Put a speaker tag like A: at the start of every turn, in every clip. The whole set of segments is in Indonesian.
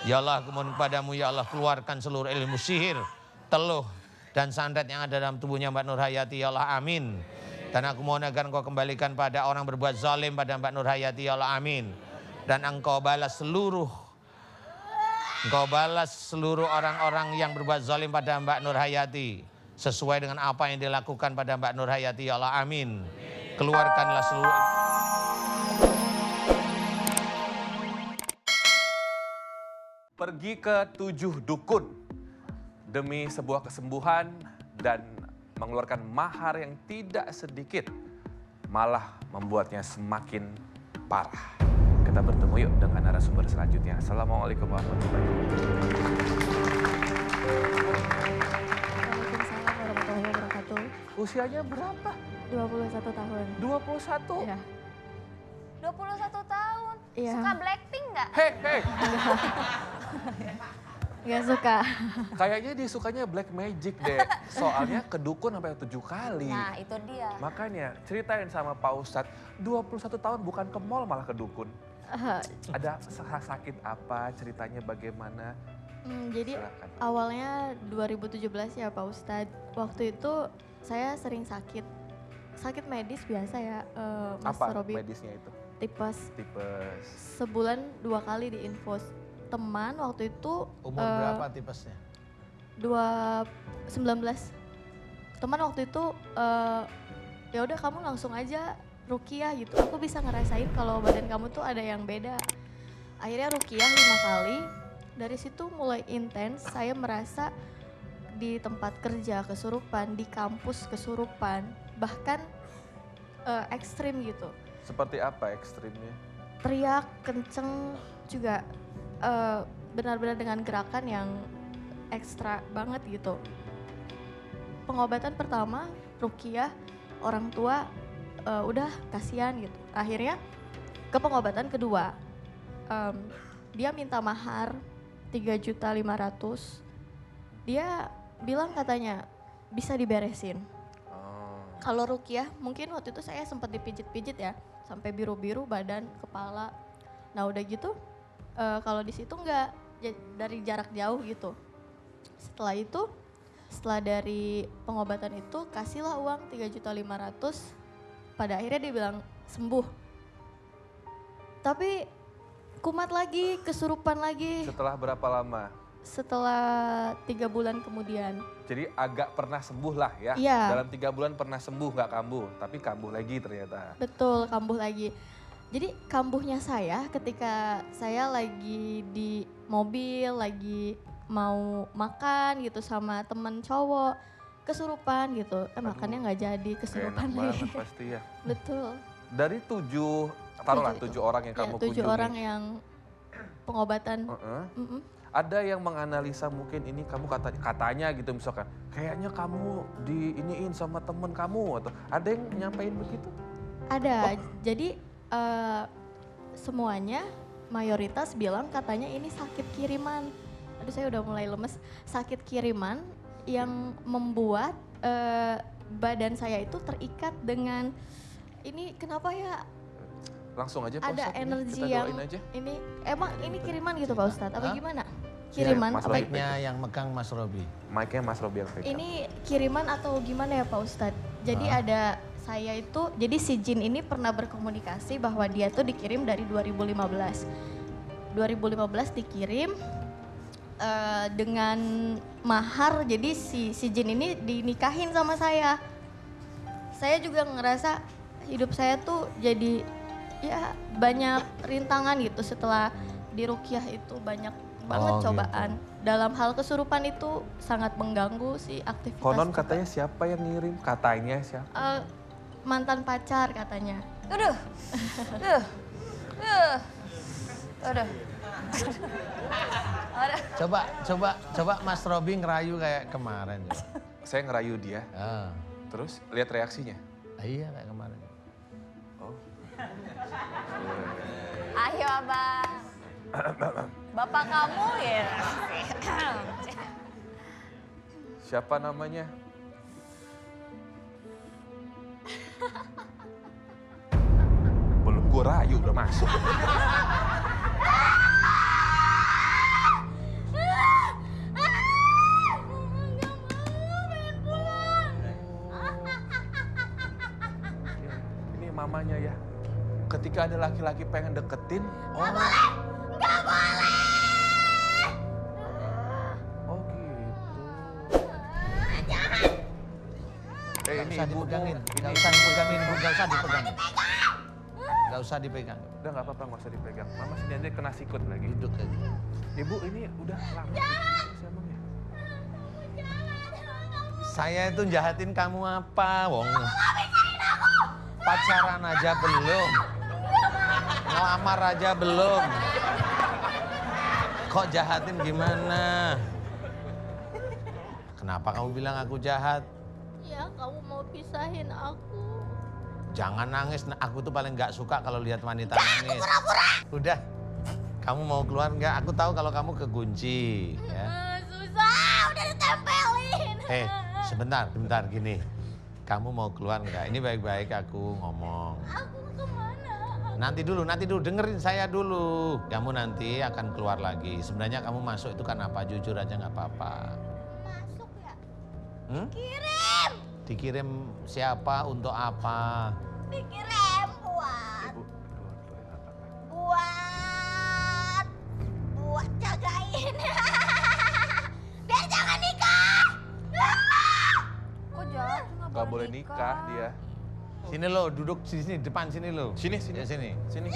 A: Ya Allah, aku mohon kepadamu ya Allah, keluarkan seluruh ilmu sihir, teluh, dan santet yang ada dalam tubuhnya Mbak Nur Hayati ya Allah, amin. Dan aku mohon agar engkau kembalikan pada orang berbuat zalim pada Mbak Nur Hayati ya Allah, amin. Dan engkau balas seluruh orang-orang yang berbuat zalim pada Mbak Nur Hayati sesuai dengan apa yang dilakukan pada Mbak Nur Hayati ya Allah, amin. Keluarkanlah seluruh.
B: Pergi ke 7 dukun demi sebuah kesembuhan dan mengeluarkan mahar yang tidak sedikit, malah membuatnya semakin parah. Kita bertemu yuk dengan narasumber selanjutnya. Assalamualaikum warahmatullahi wabarakatuh.
C: Waalaikumsalam warahmatullahi wabarakatuh.
B: Usianya berapa?
C: 21 tahun.
B: 21?
C: Iya.
D: 21 tahun.
C: Iya.
D: Suka Blackpink nggak?
B: Hei.
C: Gak suka.
B: Kayaknya dia sukanya black magic deh. Soalnya ke dukun sampai 7 kali.
D: Nah, itu dia.
B: Makanya ceritain sama Pak Ustadz, 21 tahun bukan ke mall malah ke dukun. Ada sakit apa, ceritanya bagaimana?
C: Jadi
B: Silakan.
C: awalnya 2017 ya Pak Ustadz. Waktu itu saya sering sakit. Sakit medis biasa ya Mas
B: Apa
C: Robi.
B: medisnya itu?
C: Tipes.
B: Tipes.
C: Sebulan 2 kali diinfus. Teman waktu itu
A: Umur berapa tipesnya?
C: 19. Teman waktu itu ya udah kamu langsung aja ruqyah gitu. Aku bisa ngerasain kalau badan kamu tuh ada yang beda. Akhirnya ruqyah 5 kali. Dari situ mulai intens saya merasa di tempat kerja kesurupan, di kampus kesurupan, bahkan ekstrim gitu.
B: Seperti apa ekstrimnya?
C: Teriak kenceng juga benar-benar dengan gerakan yang ekstra banget gitu. Pengobatan pertama ruqyah, orang tua udah kasihan gitu. Akhirnya ke pengobatan kedua, dia minta mahar 3.500.000. Dia bilang katanya bisa diberesin. Kalau ruqyah mungkin waktu itu saya sempat dipijit-pijit ya, sampai biru-biru badan, kepala. Nah udah gitu, kalau di situ enggak, dari jarak jauh gitu. Setelah itu, setelah dari pengobatan itu kasihlah uang 3.500.000. Pada akhirnya dia bilang sembuh. Tapi kumat lagi, kesurupan lagi.
B: Setelah berapa lama?
C: Setelah 3 bulan kemudian.
B: Jadi agak pernah sembuh lah ya.
C: Iya.
B: Dalam 3 bulan pernah sembuh, nggak kambuh. Tapi kambuh lagi ternyata.
C: Betul, kambuh lagi. Jadi kambuhnya saya ketika saya lagi di mobil, lagi mau makan gitu sama temen cowok, kesurupan gitu. Makannya nggak jadi, kesurupan
B: Enak
C: lagi.
B: banget pasti ya.
C: Betul.
B: Dari 7, taruhlah 7 orang yang kamu
C: 7
B: kunjungi.
C: orang yang pengobatan.
B: Ada yang menganalisa mungkin ini kamu katanya gitu misalkan, kayaknya kamu diiniin sama temen kamu atau ada yang nyampein begitu?
C: Ada, jadi semuanya mayoritas bilang katanya ini sakit kiriman. Aduh saya udah mulai lemes. Sakit kiriman yang membuat badan saya itu terikat dengan ini kenapa ya?
B: Langsung aja Pak
C: ada
B: Ustadz,
C: energi
B: kita
C: yang
B: doain aja.
C: ini emang ini kiriman gitu Pak Ustadz apa
A: Hah?
C: gimana?
B: Siap,
C: Kiriman
B: Mas
C: apa?
B: Robi.
A: Mic-nya yang megang Mas Robi.
B: Mic-nya Mas Robi yang pegang.
C: Ini kiriman atau gimana ya Pak Ustadz? Jadi ada saya itu, jadi si jin ini pernah berkomunikasi bahwa dia tuh dikirim dari 2015. 2015 dikirim dengan mahar, jadi si jin ini dinikahin sama saya. Saya juga ngerasa hidup saya tuh jadi ya banyak rintangan gitu setelah di ruqyah itu banyak banget cobaan. Dalam hal kesurupan itu sangat mengganggu si aktivitas.
B: Konon katanya siapa yang ngirim? Katanya siapa?
C: Mantan pacar katanya.
D: Aduh. Aduh.
A: Coba Mas Robi ngerayu kayak kemarin.
B: Saya ngerayu dia, terus lihat reaksinya.
A: Iya kayak kemarin.
B: Oh.
D: Ayo abang. Bapak kamu ya.
B: Siapa namanya? Belum gue rayu udah masuk. mamanya ya. Ketika ada laki-laki pengen deketin,
D: Nggak boleh! Nggak boleh!
B: oh gitu.
D: Jangan!
A: Nggak
B: Ini
A: usah
B: ibu,
A: dipegangin,
B: ini
A: nggak usah dipegangin, Bu. Nggak usah dipegang. Nggak usah dipegang.
B: Udah nggak apa-apa, nggak usah dipegang. Mama sini aja kena sikut lagi.
A: Duduk aja.
B: Ibu ini udah lama. Emangnya?
A: Saya itu jahatin kamu apa, Wong? Pacaran aja belum. Ngelamar aja belum. Kok jahatin gimana? Kenapa kamu bilang aku jahat?
C: Ya, kamu mau pisahin aku.
A: Jangan nangis, aku tuh paling nggak suka kalau lihat wanita nangis. Udah, kamu mau keluar nggak? Aku tahu kalau kamu kekunci. Ya.
D: Susah, udah ditempelin.
A: Sebentar gini. Kamu mau keluar nggak? Ini baik-baik aku ngomong.
D: Aku kemana?
A: Nanti dulu, dengerin saya dulu. Kamu nanti akan keluar lagi. Sebenarnya kamu masuk itu kan apa? Jujur aja nggak apa-apa.
D: Masuk ya?
A: Hmm?
D: Kirim!
A: Dikirim siapa? Untuk apa?
D: Dikirim buat...
B: Ibu, keluar ya, nggak apa-apa.
D: Buat jagain. Biar jangan nikah. Kok jahat?
B: Nggak boleh nikah dia.
A: Sini lo, duduk di sini, depan sini lo.
B: Sini, sini.
A: Ya, sini.
B: Sini.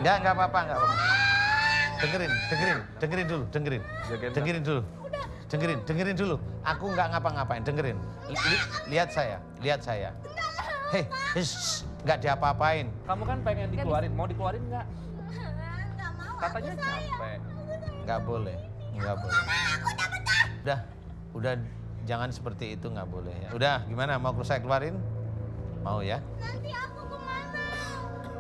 A: Enggak apa-apa. Dengerin dulu.
B: Jagain
A: Dengerin dulu. Aku nggak ngapa-ngapain, dengerin. Lihat saya. Hei, nggak diapa-apain.
B: Kamu kan pengen dikeluarin, mau dikeluarin nggak?
D: Nggak mau.
B: Katanya capek.
A: Nggak boleh. Udah, jangan seperti itu, nggak boleh ya. Udah, gimana? Mau saya keluarin? Mau ya?
D: Nanti aku kemana?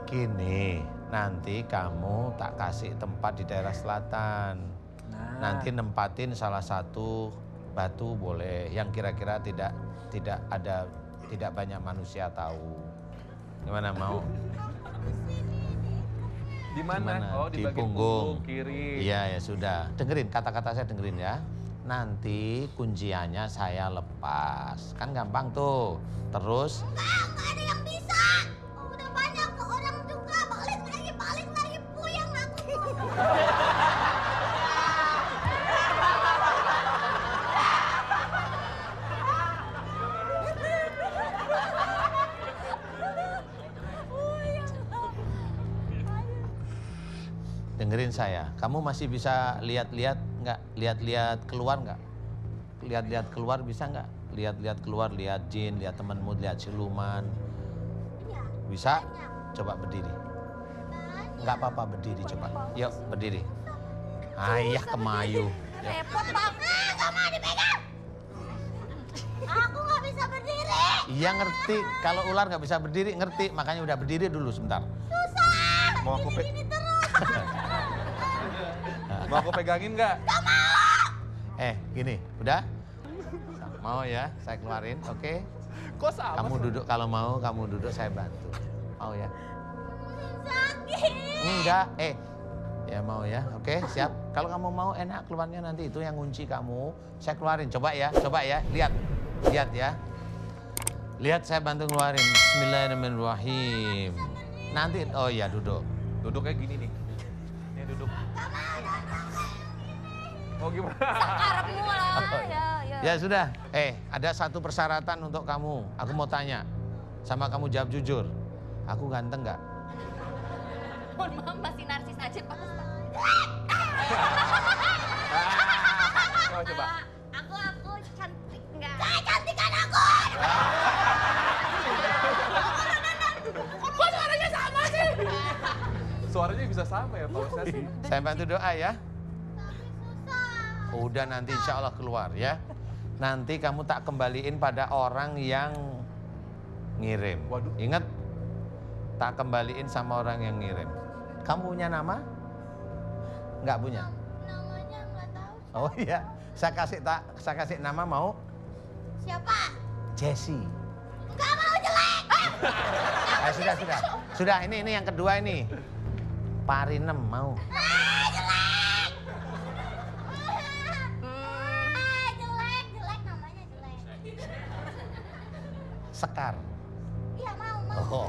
A: Gini, nanti kamu tak kasih tempat di daerah selatan. Nanti nempatin salah satu batu boleh, yang kira-kira tidak banyak manusia tahu. Gimana mau?
B: Di mana?
A: Gimana?
B: Oh, di bagian
A: punggung
B: kiri.
A: Iya ya sudah. Dengerin kata-kata saya, dengerin ya. Nanti kunciannya saya lepas, kan gampang tuh. Terus
D: Nggak ada yang bisa. Udah banyak orang juga balik lagi puyeng aku.
A: dengerin saya. Kamu masih bisa lihat-lihat nggak? Lihat-lihat keluar nggak? Lihat-lihat keluar bisa nggak? Lihat-lihat keluar, lihat jin, lihat temanmu, lihat siluman. Bisa? Coba berdiri. Nggak apa-apa berdiri coba. Yuk berdiri. Ayah kemayu. Yuk.
D: Repot banget. Nggak mau dipegang. Aku nggak bisa berdiri.
A: Iya ngerti. Kalau ular nggak bisa berdiri ngerti. Makanya udah berdiri dulu sebentar.
D: Susah.
B: Mau aku
D: Gini terus.
B: mau aku pegangin nggak?
A: Gini, udah? Mau ya? Saya keluarin, oke?
B: Kok sama?
A: Kamu duduk kalau mau, kamu duduk saya bantu. Mau ya?
D: Sakit.
A: Enggak, ya mau ya, oke siap. Kalau kamu mau enak keluarnya nanti itu yang ngunci kamu. Saya keluarin, coba ya, lihat ya. Lihat saya bantu ngeluarin. Bismillahirrahmanirrahim. Nanti, oh ya duduk.
B: Duduknya gini nih. Nih duduk. Mau gimana?
D: Karepmu lah.
A: Ya sudah, ada satu persyaratan untuk kamu. Aku mau tanya, sama kamu jawab jujur. Aku ganteng nggak?
D: Mohon maaf masih narsis aja Pak Ustaz.
B: Coba.
D: Aku cantik nggak? Saya cantikan aku. Kok suaranya sama sih?
B: Suaranya bisa sama ya Pak Ustaz?
A: Saya bantu doa ya. Udah nanti insya Allah keluar ya. Nanti kamu tak kembaliin pada orang yang ngirim.
B: Waduh.
A: Ingat, tak kembaliin sama orang yang ngirim. Kamu punya nama? Nggak punya?
D: Namanya nggak tahu.
A: Oh iya, saya kasih nama mau?
D: Siapa?
A: Jessie.
D: Nggak mau jelek.
A: Sudah ini yang kedua ini. Parinem mau?
D: Jelek. Jelek namanya jelek.
A: Sekar.
D: Iya mau.
A: Oh.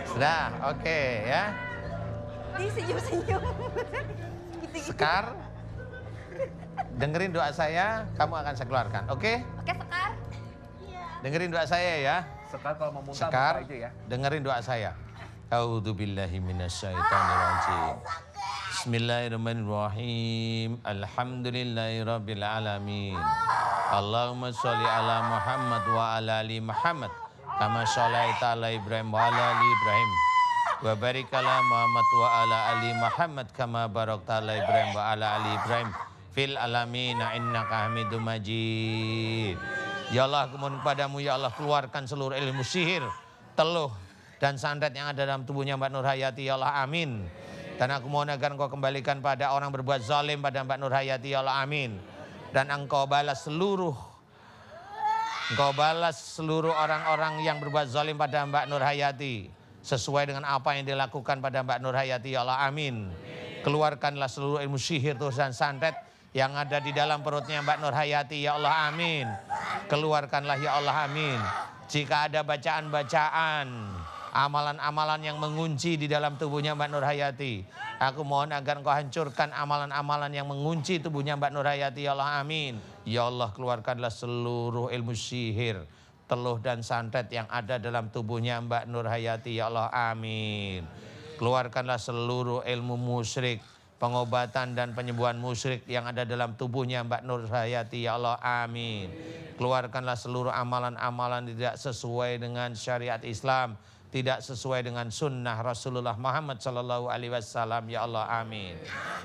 A: Sudah, oke ya.
D: Disenyum-senyum. Gitu-gitu.
A: Sekar, dengerin doa saya, kamu akan saya keluarkan, oke?
D: Oke, Sekar. Iya.
A: Dengerin doa saya ya.
B: Sekar kalau mau muntah
A: Sekar,
B: muntah aja ya.
A: dengerin doa saya. A'udzubillahi minasyaitonirrajim. Bismillahirrahmanirrahim. Alhamdulillahirabbil alamin. Allahumma sholli ala Muhammad wa ala ali Muhammad kama sholaita ala Ibrahim wa ala ali Ibrahim. Wa barik ala Muhammad wa ala ali Muhammad kama barakta ala Ibrahim wa ala ali Ibrahim fil alamin innaka Hamidum Majid. Ya Allah, aku mohon kepadamu ya Allah, keluarkan seluruh ilmu sihir, teluh dan santet yang ada dalam tubuhnya Mbak Nur Hayati ya Allah, amin. Dan aku mohon agar engkau kembalikan pada orang berbuat zalim pada Mbak Nur Hayati ya Allah, amin. Dan engkau balas seluruh orang-orang yang berbuat zalim pada Mbak Nur Hayati sesuai dengan apa yang dilakukan pada Mbak Nur Hayati ya Allah, amin. Keluarkanlah seluruh ilmu sihir dan santet yang ada di dalam perutnya Mbak Nur Hayati ya Allah, amin. Keluarkanlah ya Allah, amin. Jika ada bacaan-bacaan, amalan-amalan yang mengunci di dalam tubuhnya Mbak Nur Hayati, aku mohon agar engkau hancurkan amalan-amalan yang mengunci tubuhnya Mbak Nur Hayati ya Allah, amin. Ya Allah, keluarkanlah seluruh ilmu sihir, teluh dan santet yang ada dalam tubuhnya Mbak Nur Hayati ya Allah, amin. Keluarkanlah seluruh ilmu musyrik, pengobatan dan penyembuhan musyrik yang ada dalam tubuhnya Mbak Nur Hayati ya Allah, amin. Keluarkanlah seluruh amalan-amalan tidak sesuai dengan syariat Islam, tidak sesuai dengan sunnah Rasulullah Muhammad sallallahu alaihi wasallam ya Allah, amin.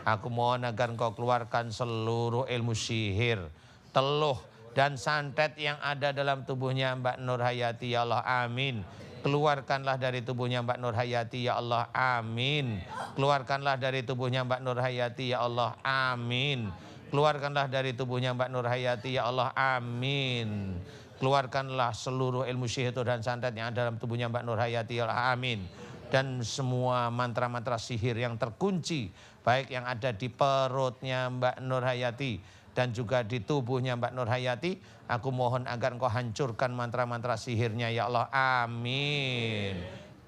A: Aku mohon agar engkau keluarkan seluruh ilmu sihir, teluh dan santet yang ada dalam tubuhnya Mbak Nur Hayati ya Allah, amin. Keluarkanlah dari tubuhnya Mbak Nur Hayati ya Allah, amin. Keluarkanlah dari tubuhnya Mbak Nur Hayati ya Allah, amin. Keluarkanlah dari tubuhnya Mbak Nur Hayati ya Allah, amin. Keluarkanlah seluruh ilmu sihir dan santet yang ada dalam tubuhnya Mbak Nur Hayati ya Allah, amin. Dan semua mantra-mantra sihir yang terkunci, baik yang ada di perutnya Mbak Nur Hayati dan juga di tubuhnya Mbak Nur Hayati, aku mohon agar engkau hancurkan mantra-mantra sihirnya ya Allah, amin.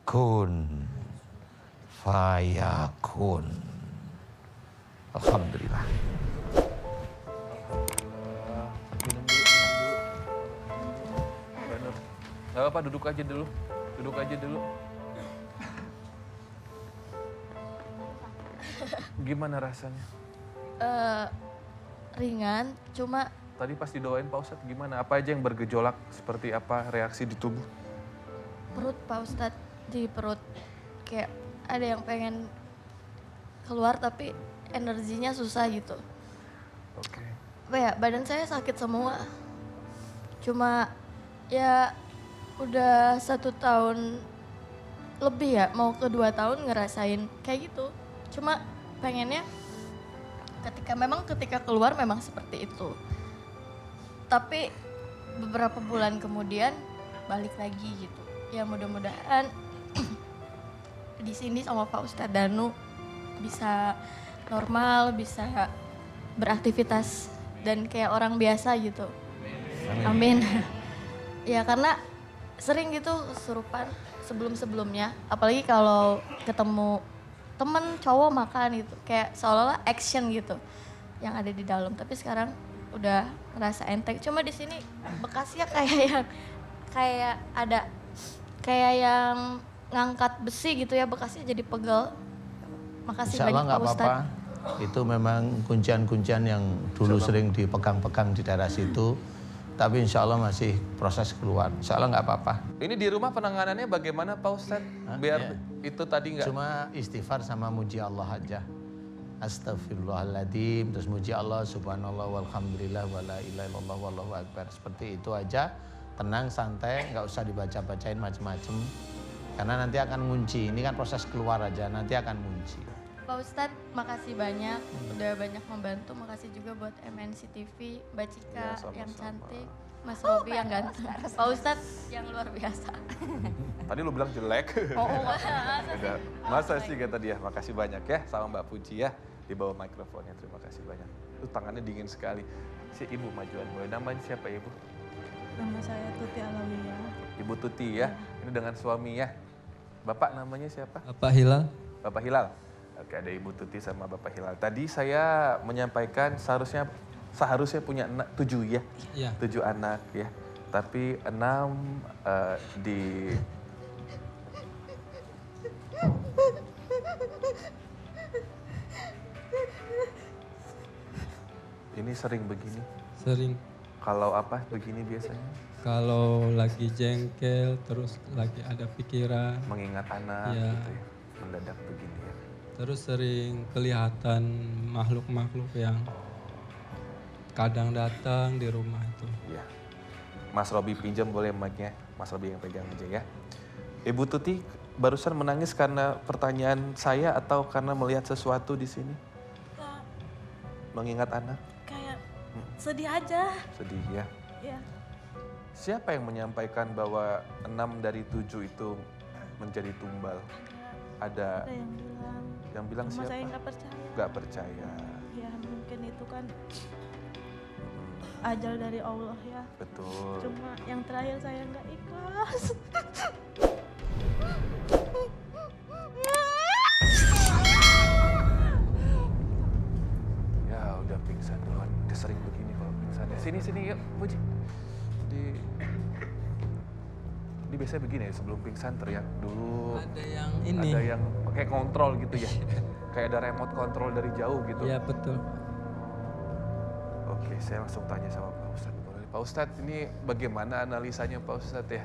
A: Kun fayakun. Alhamdulillah.
B: Gak apa-apa, duduk aja dulu. Gimana rasanya?
C: Ringan, cuma
B: Tadi pas didoain Pak Ustadz gimana? Apa aja yang bergejolak? Seperti apa reaksi di tubuh?
C: perut Pak Ustadz, di perut kayak ada yang pengen keluar tapi energinya susah gitu.
B: Oke.
C: Apa ya, badan saya sakit semua. Cuma ya udah 1 tahun lebih ya, mau ke 2 tahun ngerasain kayak gitu. Cuma pengennya ketika keluar memang seperti itu. Tapi beberapa bulan kemudian balik lagi gitu. Ya mudah-mudahan di sini sama Pak Ustadz Danu bisa normal, bisa beraktivitas dan kayak orang biasa gitu. Amin. Ya karena sering gitu kesurupan sebelum-sebelumnya, apalagi kalau ketemu temen cowok makan gitu, kayak seolah-olah action gitu yang ada di dalam. Tapi sekarang udah ngerasa enteng. Cuma di sini bekasnya kayak yang ngangkat besi gitu ya, bekasnya jadi pegel. Makasih
A: Insya Allah
C: banyak
A: nggak
C: Pak
A: apa-apa.
C: Ustadz.
A: Itu memang kuncian-kuncian yang dulu sering dipegang-pegang di daerah situ. Tapi insya Allah masih proses keluar. Insya Allah nggak apa-apa.
B: Ini di rumah penanganannya bagaimana Pak Ustadz? Biar itu tadi nggak...
A: Cuma istighfar sama muji Allah aja. Astagfirullahaladzim. Terus muji Allah, subhanallah, walhamdulillah, wala ilaha illallah, wallahu akbar. Seperti itu aja. Tenang, santai, nggak usah dibaca-bacain macem-macem. Karena nanti akan ngunci. Ini kan proses keluar aja, nanti akan ngunci.
C: Pak Ustadz, makasih banyak, udah banyak membantu. Makasih juga buat MNC TV, Mbak Cika
B: Ya, sama-sama.
C: yang cantik, Mas Robi yang ganteng, Pak Ustadz yang luar biasa.
B: Tadi lu bilang jelek. Udah. Masa sih kata dia, makasih banyak ya sama Mbak Puji ya. Di bawah mikrofonnya, terima kasih banyak. Tuh tangannya dingin sekali. Si ibu majuan, boleh namanya siapa ibu?
E: Nama saya Tuti Alawiyah.
B: Ibu Tuti ya. Ini dengan suami ya. Bapak namanya siapa?
F: Bapak Hilal.
B: Bapak Hilal. Oke, ada Ibu Tuti sama Bapak Hilal. Tadi saya menyampaikan seharusnya punya 7 ya.
F: Iya.
B: 7 anak ya. Tapi 6 di ini sering begini.
F: Sering
B: Kalau apa begini biasanya?
F: kalau lagi jengkel, terus lagi ada pikiran,
B: Mengingat anak
F: Iya.
B: gitu ya. Mendadak begini ya.
F: terus sering kelihatan makhluk-makhluk yang kadang datang di rumah itu.
B: Iya. Mas Robi pinjam boleh mic-nya. Mas Robi yang pegang aja ya. Ibu Tuti barusan menangis karena pertanyaan saya atau karena melihat sesuatu di sini?
E: Ya,
B: Mengingat anak?
E: kayak sedih aja.
B: Sedih ya.
E: Ya,
B: Siapa yang menyampaikan bahwa 6 dari 7 itu menjadi tumbal? Ada
E: ada yang bilang.
B: yang bilang
E: Cuma saya
B: siapa?
E: nggak percaya.
B: Nggak percaya.
E: Ya mungkin itu kan ajal dari Allah ya.
B: Betul.
E: Cuma yang terakhir saya nggak ikhlas.
B: Ya udah pingsan duluan. Dia sering begini kalau pingsan. Sini yuk, Puji. Di biasanya begini ya, sebelum pingsan teriak dulu.
F: Ada yang ini.
B: Ada yang pakai kontrol gitu ya. Kayak ada remote kontrol dari jauh gitu.
F: Iya betul.
B: Oke, saya langsung tanya sama Pak Ustadz. Pak Ustadz, ini bagaimana analisanya Pak Ustadz ya?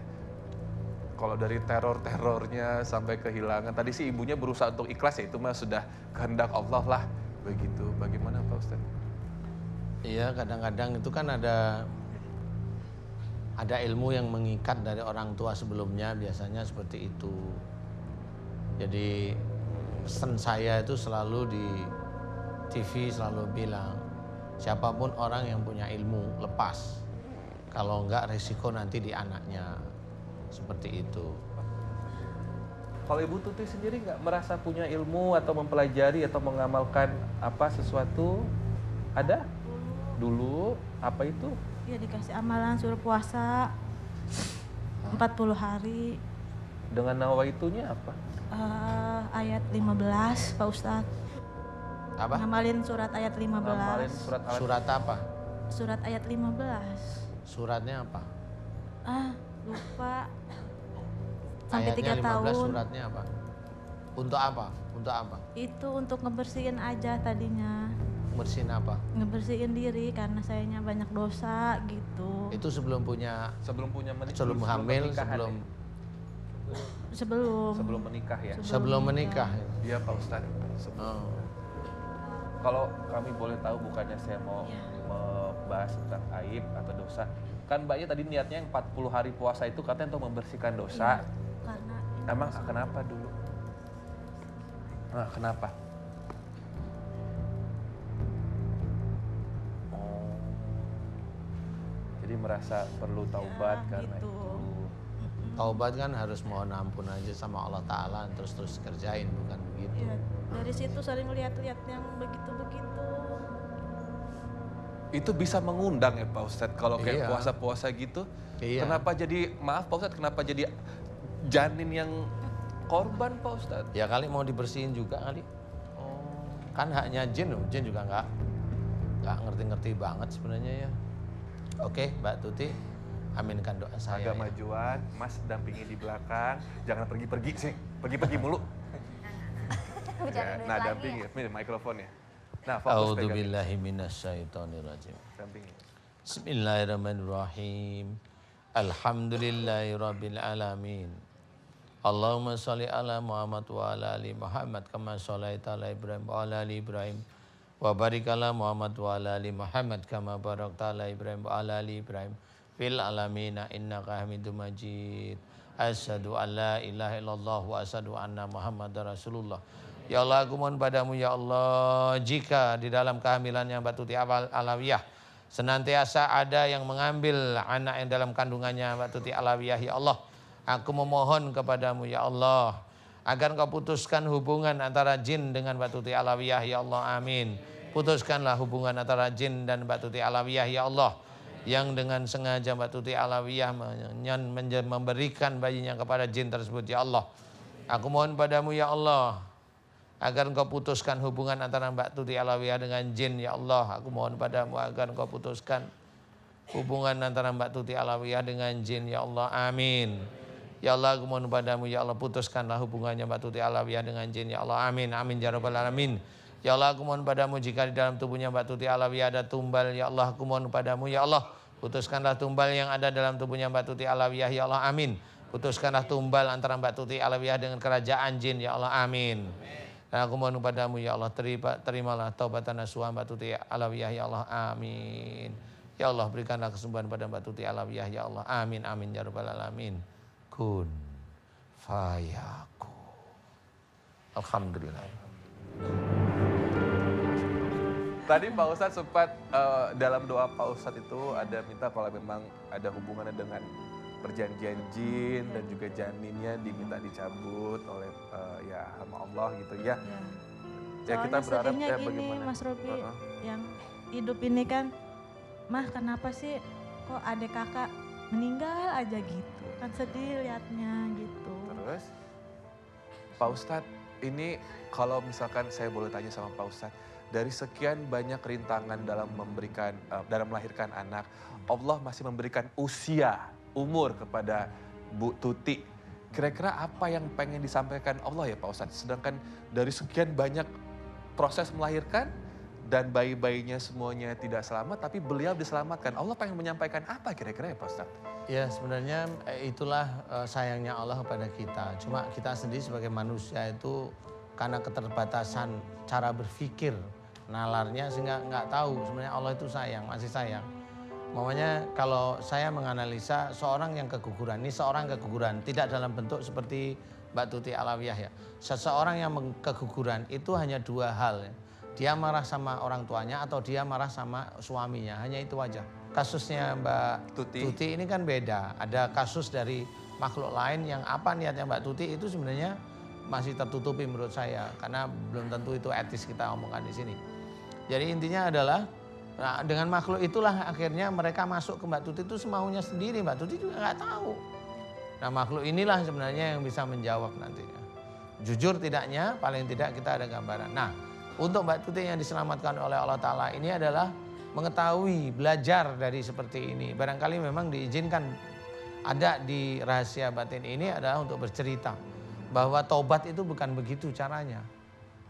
B: Kalau dari teror-terornya sampai kehilangan, tadi sih ibunya berusaha untuk ikhlas ya, itu mah sudah kehendak Allah lah. Begitu, bagaimana Pak Ustadz?
A: Iya, kadang-kadang itu kan ada ilmu yang mengikat dari orang tua sebelumnya, biasanya seperti itu. Jadi pesan saya itu selalu di TV selalu bilang, siapapun orang yang punya ilmu lepas, kalau enggak resiko nanti di anaknya, seperti itu.
B: Kalau Ibu Tuti sendiri nggak merasa punya ilmu atau mempelajari atau mengamalkan apa sesuatu? Ada? Dulu, apa itu?
E: Ya dikasih amalan suruh puasa 40 hari.
B: Dengan nawaitunya apa?
E: Ayat 15 Pak Ustadz.
A: Apa?
E: Ngamalin surat ayat 15.
B: Ngamalin surat al
A: Surat apa?
E: Surat ayat 15.
A: Suratnya apa?
E: Lupa. Sampai
A: Ayatnya
E: 3 tahun.
A: suratnya apa? Untuk apa? Untuk apa?
E: Itu untuk ngebersihin aja tadinya.
A: Bersihin apa?
E: Ngebersihin diri karena sayanya banyak dosa gitu.
A: Itu sebelum punya,
B: sebelum punya
A: sebelum hamil,
B: pernikahan
A: sebelum
B: ya?
E: Sebelum.
B: Sebelum menikah ya?
A: sebelum menikah.
B: Iya Pak Ustadz.
A: Oh.
B: Kalau kami boleh tahu, bukannya saya mau
E: Iya.
B: membahas tentang aib atau dosa. Kan Mbaknya tadi niatnya yang 40 hari puasa itu katanya untuk membersihkan dosa.
E: Karena
B: Emang kenapa dulu? Nah, kenapa? Oh. Jadi merasa perlu taubat
E: Ya,
B: karena
E: gitu.
B: itu.
A: Taubat kan harus mohon ampun aja sama Allah Ta'ala, terus kerjain, bukan begitu.
E: ya, dari situ sering lihat-lihat yang begitu-begitu.
B: Itu bisa mengundang ya Pak Ustadz kalau kayak
A: Iya.
B: puasa-puasa gitu.
A: Iya.
B: Kenapa jadi, maaf Pak Ustadz, kenapa jadi janin yang korban Pak Ustadz?
A: Ya kali mau dibersihin juga kali.
B: Oh.
A: Kan haknya jin loh, jin juga nggak ngerti-ngerti banget sebenarnya ya. Oke, Mbak Tuti, aminkan doa saya.
B: Agak
A: ya.
B: majuan, Mas dampingi di belakang, jangan pergi-pergi sih, pergi-pergi mulu.
D: Bicara duit
B: Nah,
D: lagi
B: dampingi,
D: ya.
B: ini mikrofonnya. Nah, fokus pegang.
A: A'udzubillahi minasyaitonirrajim.
B: Dampingi.
A: Bismillahirrahmanirrahim. Alhamdulillahirabbil alamin. Allahumma shalli ala Muhammad wa ala ali Muhammad kama shallaita ala Ibrahim wa ala ali Ibrahim wa barik ala Muhammad wa ala ali Muhammad kama barakta ala Ibrahim wa ala ali Ibrahim fil alamin innaka Hamidum Majid. Asyhadu an la ilaha illallah wa asyhadu anna Muhammadar Rasulullah. Ya Allah, aku mohon padamu ya Allah, jika di dalam kehamilannya Mbak Tuti Alawiyah senantiasa ada yang mengambil anak yang dalam kandungannya Mbak Tuti Alawiyah, ya Allah, aku memohon kepadamu ya Allah, agar kau putuskan hubungan antara jin dengan Mbak Tuti Alawiyah, ya Allah, amin. Putuskanlah hubungan antara jin dan Mbak Tuti Alawiyah, ya Allah. yang dengan sengaja Mbak Tuti Alawiyah memberikan bayinya kepada jin tersebut, ya Allah. Aku mohon padamu ya Allah, agar engkau putuskan hubungan antara Mbak Tuti Alawiyah dengan jin, ya Allah. Aku mohon padamu agar engkau putuskan hubungan antara Mbak Tuti Alawiyah dengan jin, ya Allah. Amin. Ya Allah, aku mohon padamu ya Allah, putuskanlah hubungannya Mbak Tuti Alawiyah dengan jin, ya Allah. Amin. Amin ya rabbal alamin. Ya Allah, aku mohon padamu jika di dalam tubuhnya Mbak Tuti Alawiyah ada tumbal, ya Allah, aku mohon padamu ya Allah, putuskanlah tumbal yang ada dalam tubuhnya Mbak Tuti Alawiyah, ya Allah. Amin. Putuskanlah tumbal antara Mbak Tuti Alawiyah dengan kerajaan jin, ya Allah. Amin. Dan aku mohon padamu ya Allah, terimalah taubatan nasuha Mbak Tuti Alawiyah, ya Allah. Amin. Ya Allah, berikanlah kesembuhan pada Mbak Tuti Alawiyah, ya Allah. Amin. Amin ya rabbal alamin. Kun fayaku. Alhamdulillah.
B: Tadi Pak Ustadz sempat dalam doa Pak Ustadz itu ada minta kalau memang ada hubungannya dengan perjanjian jin dan juga janinnya diminta dicabut oleh ya sama Allah gitu ya. Ya kita
E: Soalnya
B: berharap
E: sedihnya
B: ya
E: gini,
B: bagaimana.
E: Mas Robi, yang hidup ini kan, mah kenapa sih kok adik kakak meninggal aja gitu, kan sedih liatnya gitu.
B: Terus Pak Ustadz, ini kalau misalkan saya boleh tanya sama Pak Ustadz, dari sekian banyak rintangan dalam melahirkan anak, Allah masih memberikan umur kepada Bu Tuti. Kira-kira apa yang pengen disampaikan Allah ya Pak Ustadz? Sedangkan dari sekian banyak proses melahirkan dan bayi-bayinya semuanya tidak selamat, tapi beliau diselamatkan. Allah pengen menyampaikan apa kira-kira ya Pak Ustadz?
A: Ya sebenarnya itulah sayangnya Allah kepada kita. Cuma kita sendiri sebagai manusia itu karena keterbatasan cara berpikir, nalarnya sehingga nggak tahu sebenarnya Allah itu sayang, masih sayang. Makanya kalau saya menganalisa seorang yang keguguran, ini seorang keguguran tidak dalam bentuk seperti Mbak Tuti Alawiyah ya. Seseorang yang keguguran itu hanya dua hal ya. Dia marah sama orang tuanya atau dia marah sama suaminya, hanya itu aja. Kasusnya Mbak Tuti ini kan beda. Ada kasus dari makhluk lain yang apa niatnya Mbak Tuti itu sebenarnya masih tertutupi menurut saya. Karena belum tentu itu etis kita omongkan di sini. Jadi intinya adalah dengan makhluk itulah akhirnya mereka masuk ke Mbak Tuti itu semaunya sendiri. Mbak Tuti juga nggak tahu. Nah makhluk inilah sebenarnya yang bisa menjawab nantinya. Jujur tidaknya paling tidak kita ada gambaran. Nah untuk Mbak Tuti yang diselamatkan oleh Allah Ta'ala ini adalah mengetahui, belajar dari seperti ini. Barangkali memang diizinkan ada di rahasia batin ini adalah untuk bercerita. Bahwa taubat itu bukan begitu caranya.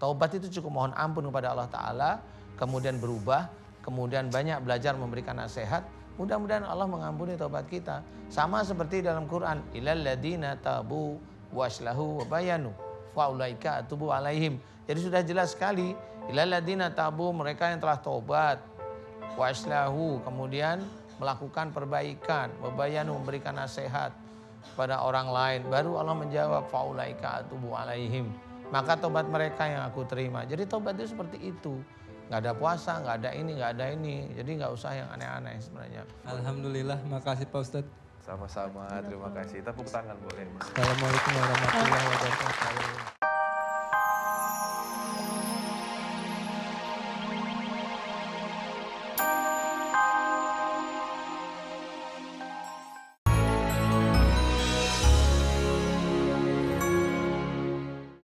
A: Taubat itu cukup mohon ampun kepada Allah Ta'ala, kemudian berubah, kemudian banyak belajar memberikan nasihat. Mudah-mudahan Allah mengampuni taubat kita. Sama seperti dalam Quran. Ilal ladina tabu waslahu wabayanu faulaika atubu alaihim. Jadi sudah jelas sekali. Ilal ladina tabu, mereka yang telah taubat. Waslahu, kemudian melakukan perbaikan. Wabayanu, memberikan nasihat pada orang lain. Baru Allah menjawab faulaika atubu alaihim. Maka tobat mereka yang aku terima. Jadi tobat itu seperti itu. Nggak ada puasa, nggak ada ini, nggak ada ini. Jadi nggak usah yang aneh-aneh sebenarnya.
F: Alhamdulillah, makasih Pak Ustadz.
B: Sama-sama, terima kasih. Tepuk tangan boleh.
F: Assalamualaikum warahmatullahi wabarakatuh.